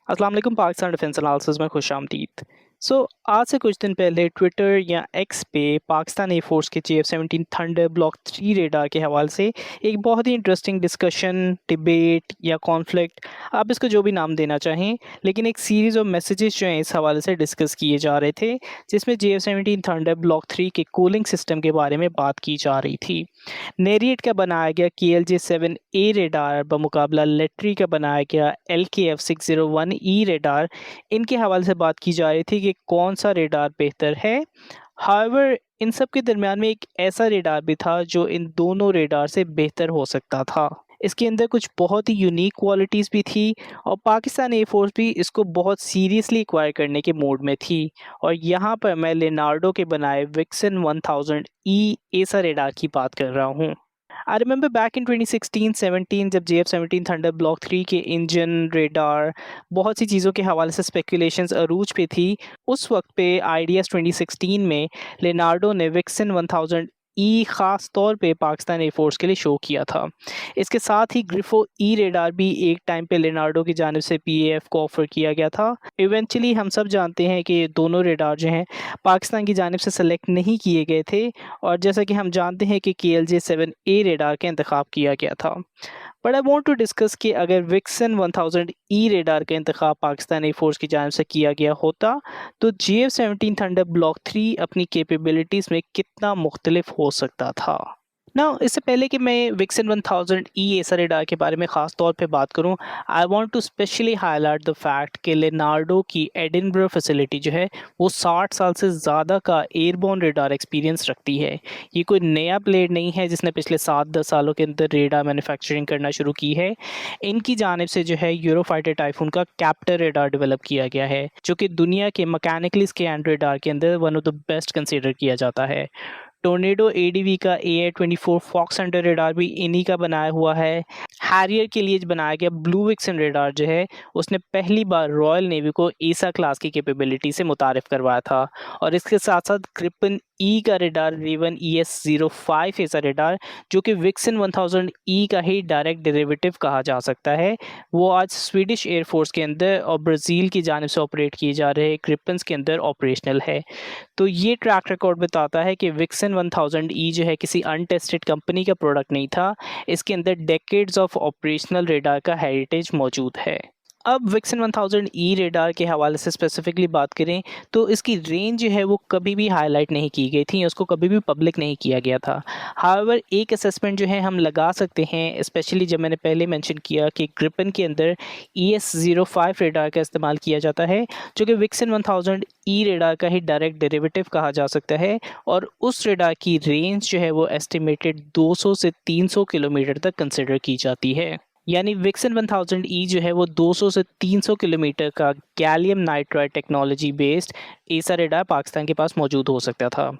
अस्सलाम वालेकुम। Pakistan defence analysis में खुश आमदीद। आज से कुछ दिन पहले ट्विटर या एक्स पे पाकिस्तान एयरफोर्स के JF-17 थंडर ब्लॉक 3 रेडार के हवाले से एक बहुत ही इंटरेस्टिंग डिस्कशन, डिबेट या कॉन्फ्लिक्ट, आप इसको जो भी नाम देना चाहें, लेकिन एक सीरीज़ ऑफ मैसेजेस जो हैं इस हवाले से डिस्कस किए जा रहे थे, जिसमें JF-17 थंडर ब्लॉक 3 के कूलिंग सिस्टम के बारे में बात की जा रही थी। नेरियट का बनाया गया KLJ-7A रेडार बमुकाबला लेट्री का बनाया गया LKF-601E रेडार, इनके हवाले से बात की जा रही थी कि कौन सा रेडार बेहतर है। हाउएवर इन सब के दरमियान में एक ऐसा रेडार भी था जो इन दोनों रेडार से बेहतर हो सकता था। इसके अंदर कुछ बहुत ही यूनिक क्वालिटीज़ भी थी और पाकिस्तान एयरफोर्स भी इसको बहुत सीरियसली एक्वायर करने के मूड में थी। और यहाँ पर मैं लेनार्डो के बनाए विक्सन 1000E एसा रेडार की बात कर रहा हूँ। आई रिमेंबर बैक इन 2016-17 जब JF-17 थंडर ब्लॉक 3 के इंजन, रेडार, बहुत सी चीज़ों के हवाले से स्पेकुलेशंस अरूज पे थी। उस वक्त पे आइडियाज़ 2016 में लेनार्डो ने विक्सन 1000E ख़ास तौर पे पाकिस्तान एयरफोर्स के लिए शो किया था। इसके साथ ही ग्रिफो ई रेडार भी एक टाइम पे लेनार्डो की जानिब से PAF को ऑफ़र किया गया था। इवेंचुअली हम सब जानते हैं कि ये दोनों रेडार जो हैं पाकिस्तान की जानिब से सेलेक्ट नहीं किए गए थे और जैसा कि हम जानते हैं कि KLJ-7A रेडार का इंतखाब किया गया था। But I want to discuss कि अगर विक्सन 1000E रेडार का इंतखाब पाकिस्तान एयरफोर्स की जानिब से किया गया होता तो JF-17 थंडर ब्लॉक 3 अपनी कैपेबिलिटीज़ में कितना मुख्तलिफ हो सकता था। इससे पहले कि मैं विक्सन 1000E एसा रेडार के बारे में ख़ास तौर पे बात करूं, I want to specially highlight the fact कि लेनार्डो की एडिनबरो फैसिलिटी जो है वो 60 साल से ज़्यादा का एयरबोर्न रेडार एक्सपीरियंस रखती है। ये कोई नया प्लेयर नहीं है जिसने पिछले 7-10 सालों के अंदर रेडार मैन्युफैक्चरिंग करना शुरू की है। इनकी जानिब से जो है यूरोफाइटर टाइफून का कैप्टर रेडार डेवलप किया गया है, जो कि दुनिया के मैकेनिकली स्कैन रेडार के अंदर one of the best consider किया जाता है। टोर्नेडो ADV का AI-24 फॉक्स हंटर रेडार भी इन्हीं का बनाया हुआ है। हैरियर के लिए बनाया गया ब्लू विक्सन रेडार जो है उसने पहली बार रॉयल नेवी को एसा क्लास की कैपेबिलिटी से मुतारिफ करवाया था। और इसके साथ साथ ग्रिपन ई का रेडार रेवन ES-05 एसा रेडार, जो कि विक्सन 1000E का ही डायरेक्ट डेरिवेटिव कहा जा सकता है, वो आज स्वीडिश एयरफोर्स के अंदर और ब्राज़ील की जानिब से ऑपरेट किए जा रहे ग्रिपन्स के अंदर ऑपरेशनल है। तो ये ट्रैक रिकॉर्ड बताता है कि विक्सन 1000E जो है किसी अनटेस्टेड कंपनी का प्रोडक्ट नहीं था। इसके अंदर डेकेड्स ऑफ ऑपरेशनल रेडार का हेरिटेज मौजूद है। अब विक्सन 1000E रेडार के हवाले से स्पेसिफिकली बात करें तो इसकी रेंज जो है वो कभी भी हाईलाइट नहीं की गई थी, उसको कभी भी पब्लिक नहीं किया गया था। हाउएवर एक असेसमेंट जो है हम लगा सकते हैं, स्पेशली जब मैंने पहले मेंशन किया कि ग्रिपन के अंदर ES-05 रेडार का इस्तेमाल किया जाता है, जो कि विक्सन 1000E रेडार का ही डायरेक्ट डेरिवेटिव कहा जा सकता है। और उस रेडार की रेंज जो है वो एस्टिमेटेड 200 से 300 किलोमीटर तक कंसिडर की जाती है। यानी विक्सन 1000E जो है वो 200 से 300 किलोमीटर का गैलियम नाइट्राइड टेक्नोलॉजी बेस्ड एसा रेडार पाकिस्तान के पास मौजूद हो सकता था।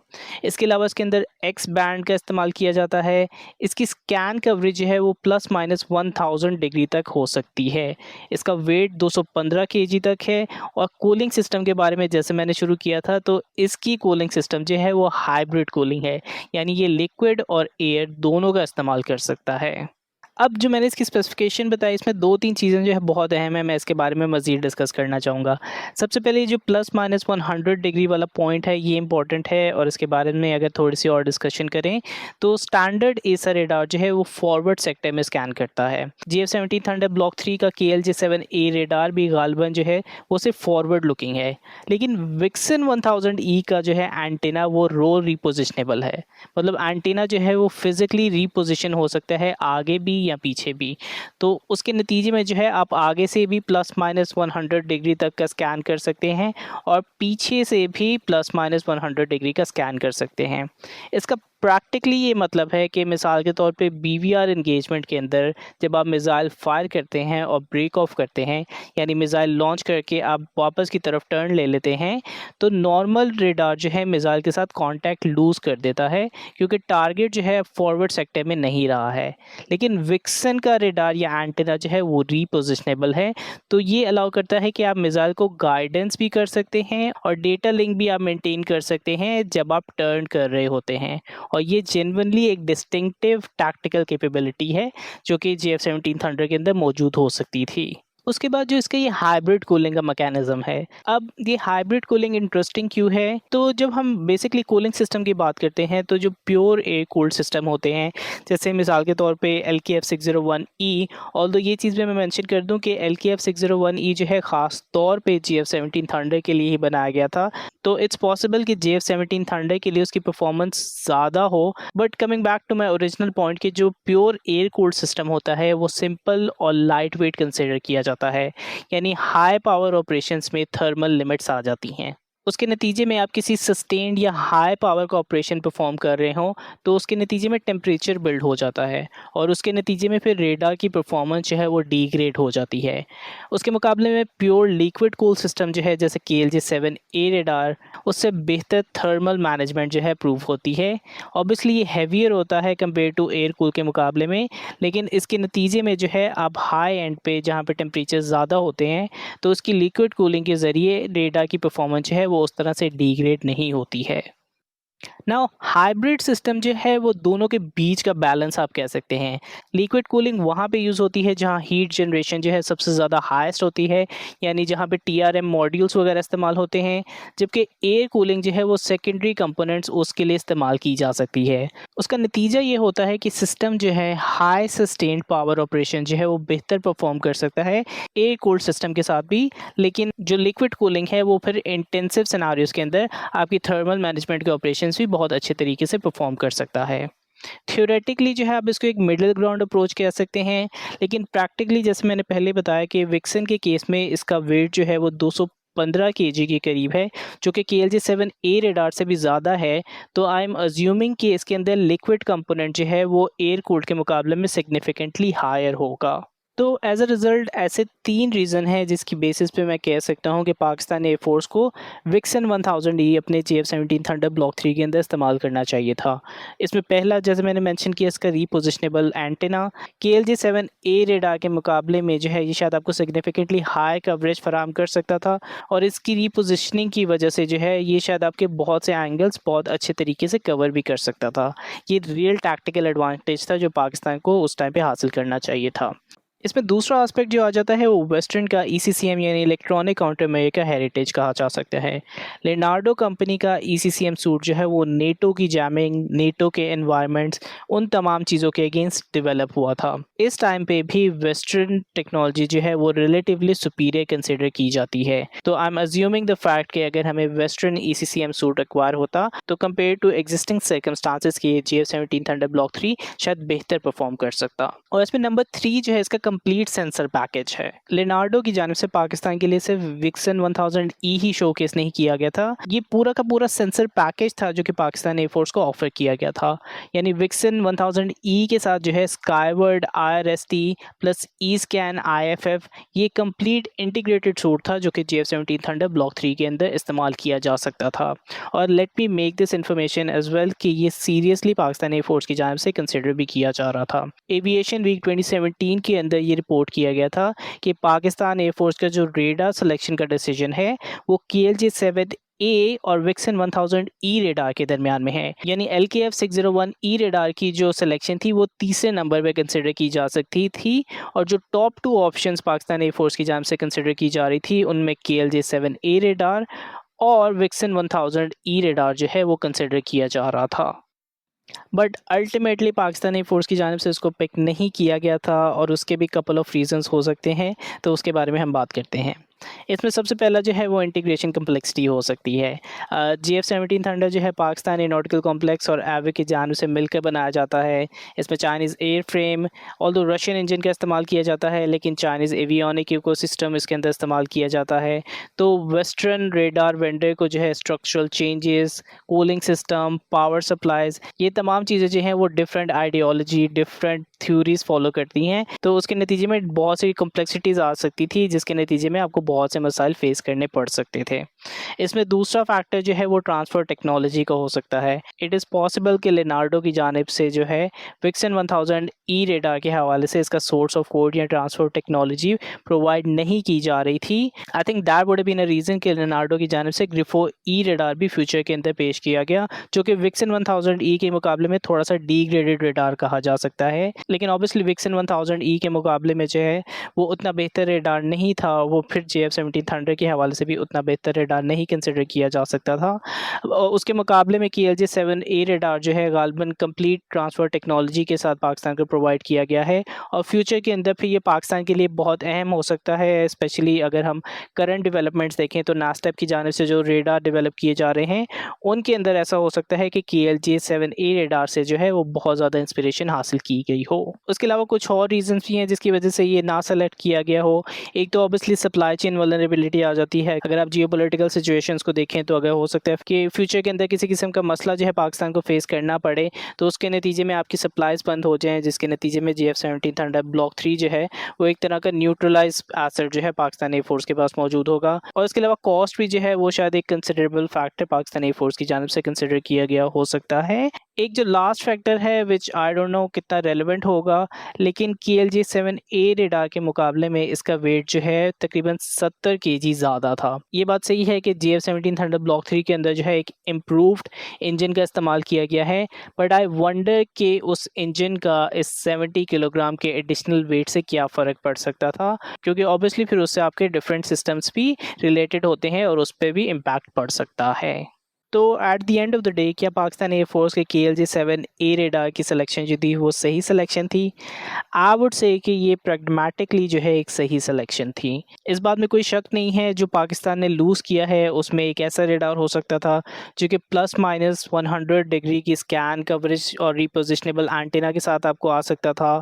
इसके अलावा इसके अंदर एक्स बैंड का इस्तेमाल किया जाता है। इसकी स्कैन कवरेज जो है वो ±1000 डिग्री तक हो सकती है। इसका वेट 215 kg तक है। और कूलिंग सिस्टम के बारे में जैसे मैंने शुरू किया था, तो इसकी कूलिंग सिस्टम जो है वो हाइब्रिड कूलिंग है, यानी ये लिक्विड और एयर दोनों का इस्तेमाल कर सकता है। अब जो मैंने इसकी स्पेसिफिकेशन बताई, इसमें 2-3 चीज़ें जो है बहुत अहम है, मैं इसके बारे में मज़ीद डिस्कस करना चाहूँगा। सबसे पहले ये जो ±100 डिग्री वाला पॉइंट है ये इंपॉर्टेंट है, और इसके बारे में अगर थोड़ी सी और डिस्कशन करें तो स्टैंडर्ड एसा रेडार जो है वो फॉरवर्ड सेक्टर में स्कैन करता है। JF-17 थंडर ब्लॉक 3 का KLJ-7A रेडार भी गालिबन जो है वो सिर्फ फॉरवर्ड लुकिंग है, लेकिन विक्सन 1000E का जो है एंटीना वो रोल रिपोजिशनेबल है। मतलब एंटीना जो है वो फिज़िकली रिपोजिशन हो सकता है आगे भी या पीछे भी। तो उसके नतीजे में जो है आप आगे से भी ±100 डिग्री तक का स्कैन कर सकते हैं और पीछे से भी ±100 डिग्री का स्कैन कर सकते हैं। इसका प्रैक्टिकली ये मतलब है कि मिसाल के तौर पे BVR इंगेजमेंट के अंदर जब आप मिज़ाइल फायर करते हैं और ब्रेक ऑफ करते हैं, यानी मिज़ाइल लॉन्च करके आप वापस की तरफ टर्न ले लेते हैं, तो नॉर्मल रेडार जो है मिज़ाइल के साथ कांटेक्ट लूज़ कर देता है, क्योंकि टारगेट जो है फॉरवर्ड सेक्टर में नहीं रहा है। लेकिन विक्सन का रेडार या एंटीना जो है वो रीपोजिशनेबल है, तो ये अलाउ करता है कि आप मिज़ाइल को गाइडेंस भी कर सकते हैं और डेटा लिंक भी आप मेंटेन कर सकते हैं जब आप टर्न कर रहे होते हैं। और ये जेन्युइनली एक डिस्टिंक्टिव टैक्टिकल कैपेबिलिटी है जो कि JF-17 थंडर के अंदर मौजूद हो सकती थी। उसके बाद जो इसका ये हाइब्रिड कूलिंग का मैकेनिज्म है। अब ये हाइब्रिड कूलिंग इंटरेस्टिंग क्यों है? तो जब हम बेसिकली कूलिंग सिस्टम की बात करते हैं तो जो प्योर एयर कूल्ड सिस्टम होते हैं, जैसे मिसाल के तौर पे LKF601E, ऑल्दो ये चीज़ भी मैं मेंशन कर दूं कि LKF601E जो है ख़ास तौर पे GF17 थंडर के लिए ही बनाया गया था। तो इट्स पॉसिबल कि GF17 थंडर के लिए उसकी परफॉर्मेंस ज़्यादा हो, but coming back to my original point कि जो प्योर एयर कूल्ड सिस्टम होता है वो सिंपल और लाइट वेट कंसिडर किया जाता है, यानी हाई पावर ऑपरेशंस में थर्मल लिमिट्स आ जाती हैं। उसके नतीजे में आप किसी सस्टेन्ड या हाई पावर का ऑपरेशन परफॉर्म कर रहे हो तो उसके नतीजे में टेम्परेचर बिल्ड हो जाता है और उसके नतीजे में फिर रेडार की परफॉर्मेंस जो है वो डिग्रेड हो जाती है। उसके मुकाबले में प्योर लिक्विड कूल सिस्टम जो है जैसे KLJ7A रेडार, उससे बेहतर थर्मल मैनेजमेंट जो है प्रूव होती है। ऑब्वियसली ये हैवियर होता है कंपेयर टू एयर कूल के मुकाबले में, लेकिन इसके नतीजे में जो है आप हाई एंड पे जहाँ पे टेम्परेचर ज़्यादा होते हैं तो उसकी लिक्विड कूलिंग के ज़रिए रेडार की परफॉर्मेंस जो है वो उस तरह से डिग्रेड नहीं होती है। नाउ हाइब्रिड सिस्टम जो है वो दोनों के बीच का बैलेंस आप कह सकते हैं। लिक्विड कूलिंग वहाँ पे यूज़ होती है जहाँ हीट जनरेशन जो है सबसे ज़्यादा हाईएस्ट होती है, यानी जहाँ पे TRM मॉड्यूल्स वगैरह इस्तेमाल होते हैं, जबकि एयर कूलिंग जो है वो सेकेंडरी कंपोनेंट्स उसके लिए इस्तेमाल की जा सकती है। उसका नतीजा ये होता है कि सिस्टम जो है हाई सस्टेन्ड पावर ऑपरेशन जो है वो बेहतर परफॉर्म कर सकता है एयर कूल्ड सिस्टम के साथ भी, लेकिन जो लिक्विड कूलिंग है वो फिर इंटेंसिव सिनारियोज के अंदर आपकी थर्मल मैनेजमेंट के ऑपरेशंस भी बहुत अच्छे तरीके से परफॉर्म कर सकता है। थ्योरेटिकली जो है आप इसको एक मिडिल ग्राउंड अप्रोच कह सकते हैं, लेकिन प्रैक्टिकली जैसे मैंने पहले बताया कि विक्सन के केस में इसका वेट जो है वो 215 kg के करीब है, जो कि KLJ7A रेडार से भी ज़्यादा है। तो आई एम अज्यूमिंग कि इसके अंदर लिक्विड कंपोनेंट जो है वो एयर कूल्ड के मुकाबले में सिग्निफिकेंटली हायर होगा। तो एज अ रिज़ल्ट ऐसे 3 रीज़न हैं जिसकी बेसिस पे मैं कह सकता हूँ कि पाकिस्तान एयरफोर्स को विक्सन 1000E अपने JF17 थंडर ब्लॉक 3 के अंदर इस्तेमाल करना चाहिए था। इसमें पहला, जैसे मैंने मेंशन किया, इसका रीपोजिशनेबल एंटेना KLJ7A रेडार के मुकाबले में जो है ये शायद आपको सिग्निफिकेंटली हाई कवरेज फराहम कर सकता था, और इसकी रीपोजिशनिंग की वजह से जो है ये शायद आपके बहुत से एंगल्स बहुत अच्छे तरीके से कवर भी कर सकता था। ये रियल टैक्टिकल एडवांटेज था जो पाकिस्तान को उस टाइम पे हासिल करना चाहिए था। इसमें दूसरा एस्पेक्ट जो आ जाता है वो वेस्टर्न का ECCM यानी इलेक्ट्रॉनिक काउंटर मेजर का हेरिटेज कहा जा सकता है। लेनार्डो कंपनी का ECCM सूट जो है वो नेटो की जैमिंग, नेटो के एनवायरनमेंट्स, उन तमाम चीज़ों के अगेंस्ट डेवलप हुआ था। इस टाइम पे भी वेस्टर्न टेक्नोलॉजी जो है वो रिलेटिवली सुपीरियर कंसिडर की जाती है। तो I am assuming the fact कि अगर हमें वेस्टर्न ECCM सूट एक्वायर होता तो कंपेयर टू एग्जिस्टिंग सर्कमस्टांसेस के JF17 थंडर ब्लॉक 3 शायद बेहतर परफॉर्म कर सकता। और इसमें नंबर 3 जो है इसका कंप्लीट सेंसर पैकेज है। लेनार्डो की जानिब से पाकिस्तान के लिए सिर्फ विक्सन 1000E ही शोकेस नहीं किया गया था, ये पूरा का पूरा सेंसर पैकेज था जो कि पाकिस्तान एयरफोर्स को ऑफर किया गया था। यानी विक्सन 1000E के साथ जो है स्काईवर्ड, IRST प्लस E-स्कैन, IFF, ये कंप्लीट इंटीग्रेटेड सूट था जो कि JF17 थंडर ब्लॉक 3 के अंदर इस्तेमाल किया जा सकता था। और let me make this information as well कि ये सीरियसली पाकिस्तान एयरफोर्स की जानिब से कंसिडर भी किया जा रहा था। एविएशन वीक 2017 के अंदर ये रिपोर्ट किया गया था कि पाकिस्तान एयरफोर्स का जो रेडार सिलेक्शन का डिसीजन है वो KLJ7A और विक्सन 1000E रेडार के दरमियान में है। यानी LKF601E रेडार की जो सिलेक्शन थी वो तीसरे नंबर पे कंसिडर की जा सकती थी, और जो टॉप 2 ऑप्शंस पाकिस्तान एयरफोर्स की जानिब से कंसिडर की जा रही थी उनमें KLJ7A रेडार और विक्सन 1000E रेडार जो है वो कंसिडर किया जा रहा था। बट अल्टीमेटली पाकिस्तानी फोर्स की जानिब से इसको पिक नहीं किया गया था, और उसके भी कपल ऑफ रीजंस हो सकते हैं, तो उसके बारे में हम बात करते हैं। इसमें सबसे पहला जो है वो इंटीग्रेशन कम्प्लेक्सिटी हो सकती है। JF17 थंडर जो है पाकिस्तान एरोनॉटिकल कॉम्प्लेक्स और एविक की जानिब से मिलकर बनाया जाता है। इसमें Chinese air frame, although Russian engine का इस्तेमाल किया जाता है, लेकिन चाइनीज़ एवियोनिक इकोसिस्टम इसके अंदर इस्तेमाल किया जाता है। तो वेस्टर्न रेडार वेंडर को जो है structural changes, cooling system, power supplies, ये तमाम चीज़ें जो हैं वो different ideology, different theories follow करती हैं। तो उसके नतीजे में बहुत सी कॉम्प्लेक्सिटीज़ आ सकती थी, जिसके नतीजे में आपको बहुत से मसाइल फेस करने पड़ सकते थे। इसमें दूसरा फैक्टर जो है वो ट्रांसफ़र टेक्नोलॉजी का हो सकता है। इट इज़ पॉसिबल कि लेनार्डो की जानिब से जो है विक्सन 1000E रेडार के हवाले से इसका सोर्स ऑफ कोड या ट्रांसफ़र टेक्नोलॉजी प्रोवाइड नहीं की जा रही थी। I think that would have been a reason कि लेनार्डो की जानिब से ग्रिफो E रेडार भी फ्यूचर के अंदर पेश किया गया, जो कि विक्सन 1000E के मुकाबले में थोड़ा सा डिग्रेडेड रेडार कहा जा सकता है। लेकिन ऑब्वियसली विक्सन 1000E के मुकाबले में जो है वो उतना बेहतर रेडार नहीं था, वो फिर JF-17 थंडर के हवाले से भी उतना बेहतर रेडार नहीं कंसिडर किया जा सकता था। उसके मुकाबले में KLJ-7A रेडार जो है गालिबन कंप्लीट ट्रांसफ़र टेक्नोलॉजी के साथ पाकिस्तान को प्रोवाइड किया गया है और फ्यूचर के अंदर फिर ये पाकिस्तान के लिए बहुत अहम हो सकता है, स्पेशली अगर हम करंट डेवलपमेंट्स देखें तो नास्टेप की जानिब से जो रेडार डेवलप किए जा रहे हैं उनके अंदर ऐसा हो सकता है कि KLJ-7A रेडार से जो है वो बहुत ज़्यादा इंस्पिरेशन हासिल की गई हो। उसके अलावा कुछ और रीजंस भी हैं जिसकी वजह से ये ना सेलेक्ट किया गया हो। एक तो ऑब्वियसली सप्लाई चेन वल्नरेबिलिटी आ जाती है। अगर आप जियोपॉलिटिकल सिचुएशंस को देखें तो अगर हो सकता है कि फ्यूचर के अंदर किसी किस्म का मसला जो है पाकिस्तान को फेस करना पड़े तो उसके नतीजे में आपकी सप्लाईज बंद हो जाएँ, जिसके नतीजे में JF-17 थंडर ब्लॉक 3 जो है वो एक तरह का न्यूट्रलाइज एसेट जो है पाकिस्तान एयरफोर्स के पास मौजूद होगा। और इसके अलावा कॉस्ट भी जो है वो शायद एक कंसिडरेबल फैक्टर पाकिस्तान एयरफोर्स की जानिब से कंसिडर किया गया हो सकता है। एक जो लास्ट फैक्टर है विच आई डोंट नो कितना रेलेवेंट होगा, लेकिन KLJ-7A रेडार के मुकाबले में इसका वेट जो है तकरीबन 70 kg ज़्यादा था। ये बात सही है कि JF-17 थंडर ब्लॉक 3 के अंदर जो है एक इम्प्रूव्ड इंजन का इस्तेमाल किया गया है, बट आई वंडर कि उस इंजन का इस 70 किलोग्राम के एडिशनल वेट से क्या फ़र्क पड़ सकता था, क्योंकि ऑब्वियसली फिर उससे आपके डिफरेंट सिस्टम्स भी रिलेटेड होते हैं और उस पर भी इम्पैक्ट पड़ सकता है। तो at the end of the day क्या पाकिस्तान एयरफोर्स के KLJ-7A रेडार की सिलेक्शन जो थी वो सही सिलेक्शन थी? आई वुड से कि ये प्रैग्मेटिकली जो है एक सही सिलेक्शन थी। इस बात में कोई शक नहीं है, जो पाकिस्तान ने लूज़ किया है उसमें एक ऐसा रेडार हो सकता था जो कि प्लस माइनस 100 डिग्री की स्कैन कवरेज और रिपोजिशनेबल एंटीना के साथ आपको आ सकता था।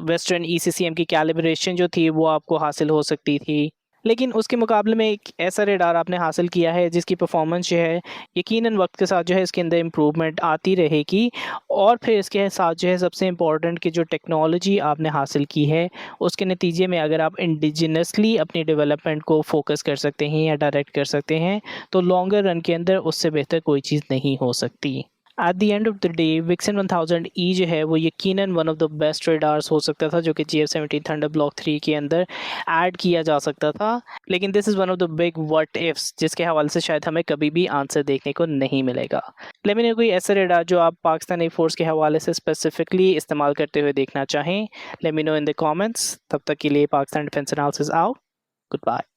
वेस्टर्न ECCM की कैलिब्रेशन जो थी वो आपको हासिल हो सकती थी, लेकिन उसके मुकाबले में एक ऐसा रेडार आपने हासिल किया है जिसकी परफॉर्मेंस जो है यकीनन वक्त के साथ जो है इसके अंदर इम्प्रूवमेंट आती रहेगी। और फिर इसके साथ जो है सबसे इम्पॉर्टेंट कि जो टेक्नोलॉजी आपने हासिल की है उसके नतीजे में अगर आप इंडिजिनसली अपनी डेवलपमेंट को फोकस कर सकते हैं या डायरेक्ट कर सकते हैं तो लॉन्गर रन के अंदर उससे बेहतर कोई चीज़ नहीं हो सकती। At the end of the day vixen 1000E जो है वो यकीनन one of the best radars हो सकता था जो कि JF-17 थंडर ब्लॉक 3 के अंदर ऐड किया जा सकता था, लेकिन this is one of the big what ifs जिसके हवाले से शायद हमें कभी भी आंसर देखने को नहीं मिलेगा। लेकिन ये कोई ऐसा रेडार जो आप पाकिस्तान एयरफोर्स के हवाले से स्पेसिफिकली इस्तेमाल करते हुए देखना चाहें, let me know in the comments. तब तक के लिए Pakistan defence analysis out. Good bye.